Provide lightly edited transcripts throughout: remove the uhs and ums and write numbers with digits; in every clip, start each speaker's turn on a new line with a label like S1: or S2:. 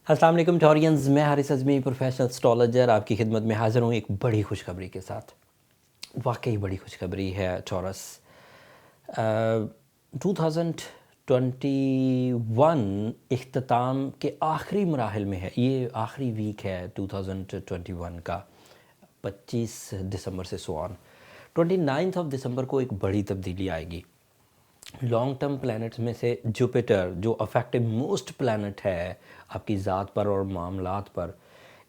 S1: अस्सलाम वालेकुम टॉरियंस, मैं हारिस अज़मी प्रोफेशनल एस्ट्रोलॉजर आपकी खिदमत में हाज़िर हूँ एक बड़ी खुशखबरी के साथ। वाकई बड़ी खुशखबरी है टॉरस। 2021 इख्तिताम के आखिरी मराहिल में है। ये आखिरी वीक है 2021 का, 25 दिसंबर से सो ऑन 29 ऑफ दिसंबर को एक बड़ी तब्दीली आएगी। लॉन्ग टर्म प्लैनेट्स में से जुपिटर, जो अफेक्टिव मोस्ट प्लैनेट है आपकी ज़ात पर और मामलात पर,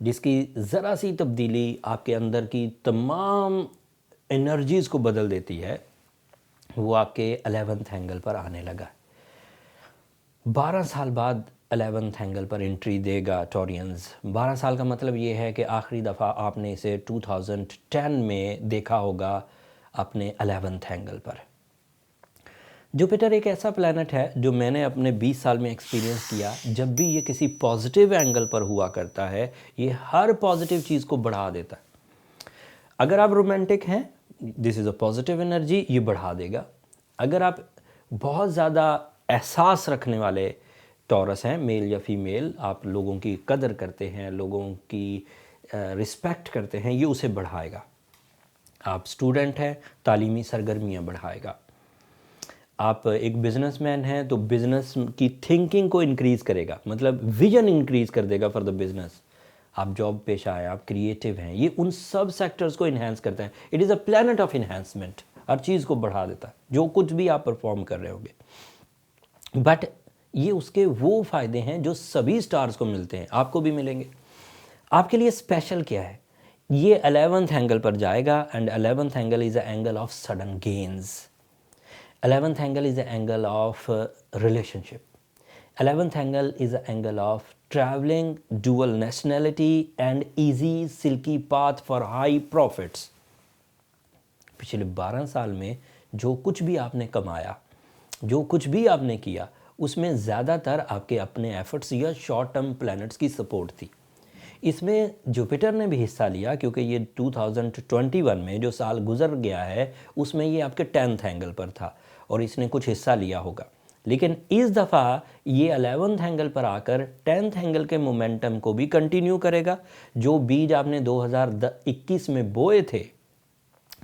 S1: जिसकी ज़रा सी तब्दीली आपके अंदर की तमाम एनर्जीज़ को बदल देती है, वो आपके 11th एंगल पर आने लगा। 12 साल बाद 11th एंगल पर एंट्री देगा टॉरियंस। 12 साल का मतलब ये है कि आखिरी दफ़ा आपने इसे 2010 में देखा होगा अपने 11th एंगल पर। जुपिटर एक ऐसा प्लैनेट है जो मैंने अपने 20 साल में एक्सपीरियंस किया। जब भी ये किसी पॉजिटिव एंगल पर हुआ करता है, ये हर पॉजिटिव चीज़ को बढ़ा देता है। अगर आप रोमांटिक हैं, this is a positive energy, ये बढ़ा देगा। अगर आप बहुत ज़्यादा एहसास रखने वाले टॉरस हैं, मेल या फीमेल, आप लोगों की कदर करते हैं, लोगों की रिस्पेक्ट करते हैं, ये उसे बढ़ाएगा। आप स्टूडेंट हैं, तालीमी सरगर्मियाँ बढ़ाएगा। आप एक बिजनेसमैन हैं तो बिज़नेस की थिंकिंग को इंक्रीज़ करेगा, मतलब विजन इंक्रीज़ कर देगा फॉर द बिज़नेस। आप जॉब पेशा हैं, आप क्रिएटिव हैं, ये उन सब सेक्टर्स को इन्हेंस करता है। It is a planet of enhancement, हर चीज़ को बढ़ा देता है जो कुछ भी आप परफॉर्म कर रहे होंगे। बट ये उसके वो फ़ायदे हैं जो सभी स्टार्स को मिलते हैं, आपको भी मिलेंगे। आपके लिए स्पेशल क्या है? ये 11th एंगल पर जाएगा and 11th angle is a angle of sudden gains. 11th angle is the angle of relationship. 11th angle is the angle of traveling, dual nationality and easy silky path for high profits. पिछले 12 साल में जो कुछ भी आपने कमाया, जो कुछ भी आपने किया, उसमें ज़्यादातर आपके अपने एफर्ट्स या शॉर्ट टर्म प्लैनेट्स की सपोर्ट थी। इसमें जुपिटर ने भी हिस्सा लिया क्योंकि ये 2021 में जो साल गुजर गया है उसमें ये आपके 10th एंगल पर था और इसने कुछ हिस्सा लिया होगा। लेकिन इस दफ़ा ये 11th एंगल पर आकर 10th एंगल के मोमेंटम को भी कंटिन्यू करेगा। जो बीज आपने 2021 में बोए थे,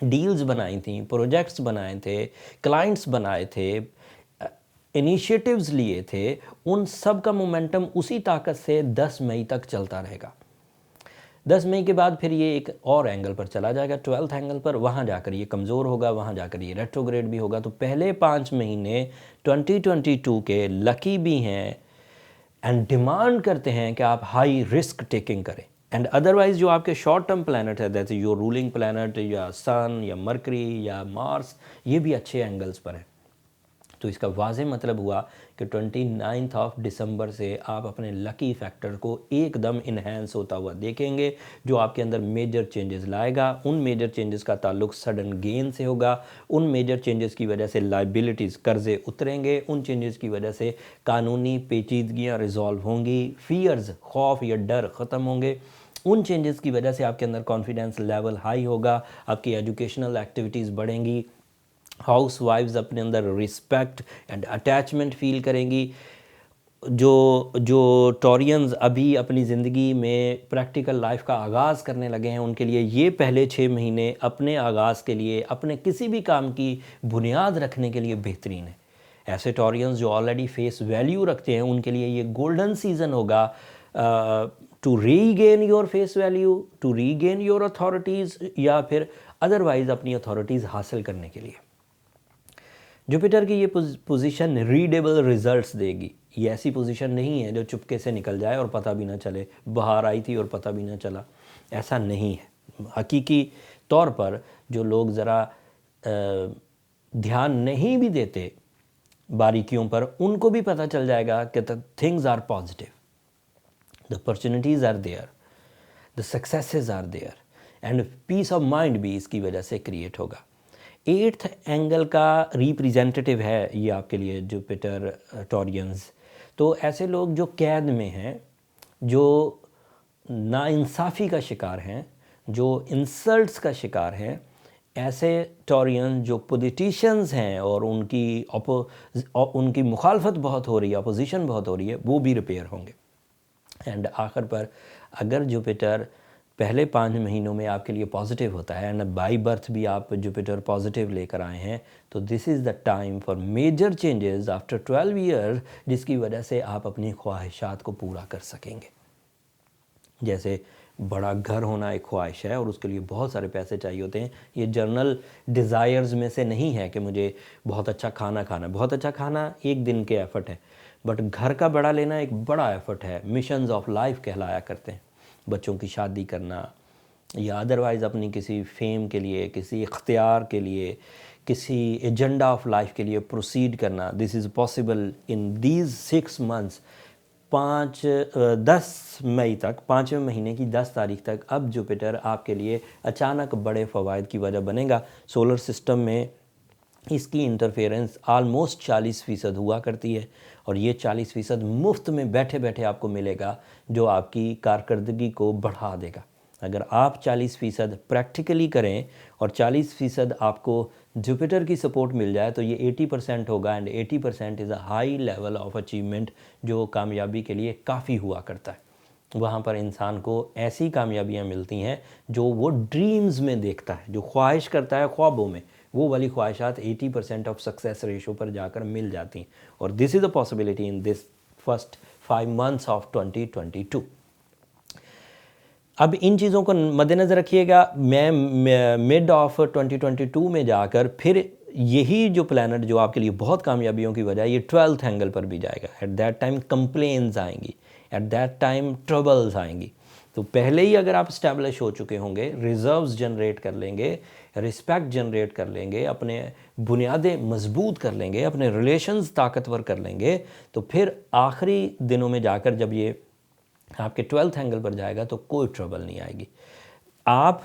S1: डील्स बनाई थी, प्रोजेक्ट्स बनाए थे, क्लाइंट्स बनाए थे, इनिशिएटिव्स लिए थे, उन सब का मोमेंटम उसी ताकत से 10 मई तक चलता रहेगा। 10 मई के बाद फिर ये एक और एंगल पर चला जाएगा, 12th एंगल पर। वहाँ जाकर ये कमज़ोर होगा, वहाँ जाकर ये रेट्रोग्रेड भी होगा। तो पहले 5 महीने 2022 के लकी भी हैं एंड डिमांड करते हैं कि आप हाई रिस्क टेकिंग करें। एंड अदरवाइज जो आपके शॉर्ट टर्म प्लैनेट है, दैट योर रूलिंग प्लैनेट या सन या मरकरी या मार्स, ये भी अच्छे एंगल्स पर है। तो इसका वाज़ेह मतलब हुआ कि 29 ऑफ दिसंबर से आप अपने लकी फैक्टर को एकदम इन्हेंस होता हुआ देखेंगे, जो आपके अंदर मेजर चेंजेस लाएगा। उन मेजर चेंजेस का ताल्लुक सडन गेन से होगा। उन मेजर चेंजेस की वजह से लाइबिलिटीज़, कर्जे उतरेंगे। उन चेंजेस की वजह से कानूनी पेचीदगियाँ रिजॉल्व होंगी। फियर्स, खौफ या डर ख़त्म होंगे। उन चेंजेस की वजह से आपके अंदर कॉन्फिडेंस लेवल हाई होगा, आपकी एजुकेशनल एक्टिविटीज़ बढ़ेंगी, हाउस वाइफ्स अपने अंदर रिस्पेक्ट एंड अटैचमेंट फील करेंगी। जो टॉरियंस अभी अपनी ज़िंदगी में प्रैक्टिकल लाइफ का आगाज़ करने लगे हैं, उनके लिए ये पहले 6 महीने अपने आगाज़ के लिए, अपने किसी भी काम की बुनियाद रखने के लिए बेहतरीन है। ऐसे टॉरियंस जो ऑलरेडी फेस वैल्यू रखते हैं, उनके लिए ये गोल्डन सीज़न होगा to regain your face value, to regain your authorities, या फिर अदरवाइज़ अपनी अथॉरिटीज़ हासिल करने के लिए। जुपिटर की ये पोजीशन रीडेबल रिजल्ट्स देगी। ये ऐसी पोजीशन नहीं है जो चुपके से निकल जाए और पता भी ना चले, बाहर आई थी और पता भी ना चला, ऐसा नहीं है। हकीकी तौर पर जो लोग ज़रा ध्यान नहीं भी देते बारीकियों पर, उनको भी पता चल जाएगा कि the things are positive, the opportunities are there, the successes are there, and peace of mind भी इसकी वजह से क्रिएट होगा। 8th एंगल का रिप्रेजेंटेटिव है ये आपके लिए जुपिटर टॉरियंस। तो ऐसे लोग जो कैद में हैं, जो नाइंसाफ़ी का शिकार हैं, जो इंसल्ट्स का शिकार हैं, ऐसे टॉरियन जो पॉलिटिशियंस हैं और उनकी मुखालफत बहुत हो रही है, अपोजिशन बहुत हो रही है, वो भी रिपेयर होंगे। एंड आखिर पर अगर जुपिटर पहले 5 महीनों में आपके लिए पॉजिटिव होता है एंड बाई बर्थ भी आप जुपिटर पॉजिटिव लेकर आए हैं, तो this is the time for major changes after 12 year, जिसकी वजह से आप अपनी ख्वाहिशात को पूरा कर सकेंगे। जैसे बड़ा घर होना एक ख्वाहिश है और उसके लिए बहुत सारे पैसे चाहिए होते हैं। ये जर्नल डिज़ायर्स में से नहीं है कि मुझे बहुत अच्छा खाना खाना। बहुत अच्छा खाना एक दिन के एफ़र्ट है, बट घर का बड़ा लेना एक बड़ा एफ़र्ट है। मिशंस ऑफ लाइफ कहलाया करते हैं। बच्चों की शादी करना या अदरवाइज़ अपनी किसी फेम के लिए, किसी इख्तियार के लिए, किसी एजेंडा ऑफ लाइफ के लिए प्रोसीड करना, this is possible in these 6 months. 10 मई तक, 5वें महीने की 10 तारीख तक अब जुपिटर आपके लिए अचानक बड़े फ़वाइद की वजह बनेगा। सोलर सिस्टम में इसकी इंटरफेरेंस आलमोस्ट 40% हुआ करती है और ये 40% मुफ्त में बैठे बैठे आपको मिलेगा, जो आपकी कारकर्दगी को बढ़ा देगा। अगर आप 40% प्रैक्टिकली करें और 40% आपको जुपिटर की सपोर्ट मिल जाए तो ये 80% होगा and 80% is a high level of achievement, जो कामयाबी के लिए काफ़ी हुआ करता है। वहाँ पर इंसान को ऐसी कामयाबियाँ मिलती हैं जो वो ड्रीम्स में देखता है, जो ख्वाहिश करता है ख्वाबों में, वो वाली ख्वाहिशात 80% ऑफ सक्सेस रेशो पर जाकर मिल जाती हैं। और this is a possibility in this first 5 months of 2022। अब इन चीज़ों को मद्देनज़र रखिएगा। मैं मिड ऑफ 2022 में जाकर फिर यही जो प्लैनेट जो आपके लिए बहुत कामयाबियों की वजह, ये 12th एंगल पर भी जाएगा। एट दैट टाइम कंप्लेन्स आएंगी, एट दैट टाइम ट्रबल्स आएंगी। तो पहले ही अगर आप स्टैब्लिश हो चुके होंगे, रिजर्व्स जनरेट कर लेंगे, रिस्पेक्ट जनरेट कर लेंगे, अपने बुनियादें मजबूत कर लेंगे, अपने रिलेशंस ताकतवर कर लेंगे, तो फिर आखिरी दिनों में जाकर जब ये आपके 12th एंगल पर जाएगा तो कोई ट्रबल नहीं आएगी। आप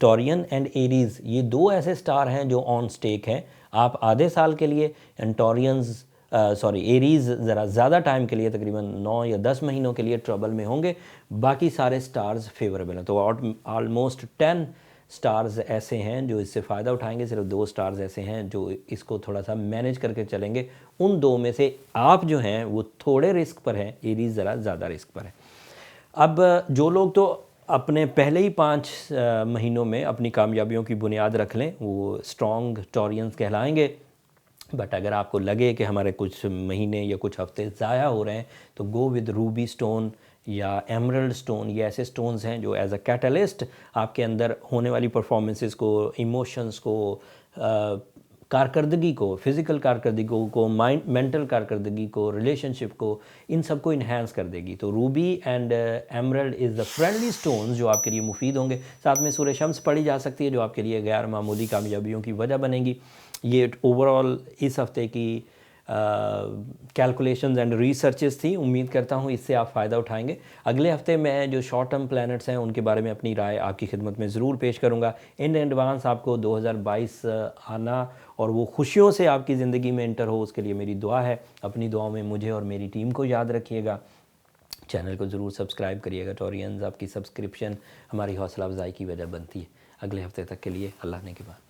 S1: टॉरियन एंड एरीज़, ये 2 ऐसे स्टार हैं जो ऑन स्टेक हैं। आप आधे साल के लिए एंड टॉरियंस एरीज़ ज़रा ज़्यादा टाइम के लिए, तकरीबन 9 या 10 महीनों के लिए ट्रबल में होंगे। बाकी सारे स्टार्स फेवरेबल हैं। तो ऑलमोस्ट 10 स्टार्स ऐसे हैं जो इससे फ़ायदा उठाएंगे। सिर्फ 2 स्टार्स ऐसे हैं जो इसको थोड़ा सा मैनेज करके चलेंगे। उन 2 में से आप जो हैं वो थोड़े रिस्क पर हैं, एरीज़ ज़रा ज़्यादा रिस्क पर है। अब जो लोग तो अपने पहले ही 5 महीनों में अपनी कामयाबियों की बुनियाद रख लें, वो स्ट्रॉन्ग टॉरियंस कहलाएंगे। बट अगर आपको लगे कि हमारे कुछ महीने या कुछ हफ्ते ज़ाया हो रहे हैं, तो गो विद रूबी स्टोन या एमरल्ड स्टोन। ये ऐसे स्टोन्स हैं जो एज अ कैटलिस्ट आपके अंदर होने वाली परफॉर्मेंसेस को, इमोशंस को, कारकर्दगी को, फिज़िकल कारकर्दगी को, माइंड मेंटल कारकर्दगी को, रिलेशनशिप को, इन सब को इन्हेंस कर देगी। तो Ruby and emerald is the friendly stones जो आपके लिए मुफीद होंगे। साथ में सूरह शम्स पढ़ी जा सकती है जो आपके लिए गैर मामूली कामयाबियों की वजह बनेगी। ये ओवरऑल इस हफ़्ते की कैलकुलेशंस एंड रिसर्चेस थी। उम्मीद करता हूँ इससे आप फ़ायदा उठाएंगे। अगले हफ्ते मैं जो शॉर्ट टर्म प्लैनेट्स हैं उनके बारे में अपनी राय आपकी खिदमत में ज़रूर पेश करूँगा। इन एडवांस आपको 2022 आना और वो खुशियों से आपकी ज़िंदगी में एंटर हो, उसके लिए मेरी दुआ है। अपनी दुआओं में मुझे और मेरी टीम को याद रखिएगा। चैनल को ज़रूर सब्सक्राइब करिएगा। टॉरियंस, आपकी सब्सक्रिप्शन हमारी हौसला अफजाई की वजह बनती है। अगले हफ्ते तक के लिए अल्लाह ने के बाद।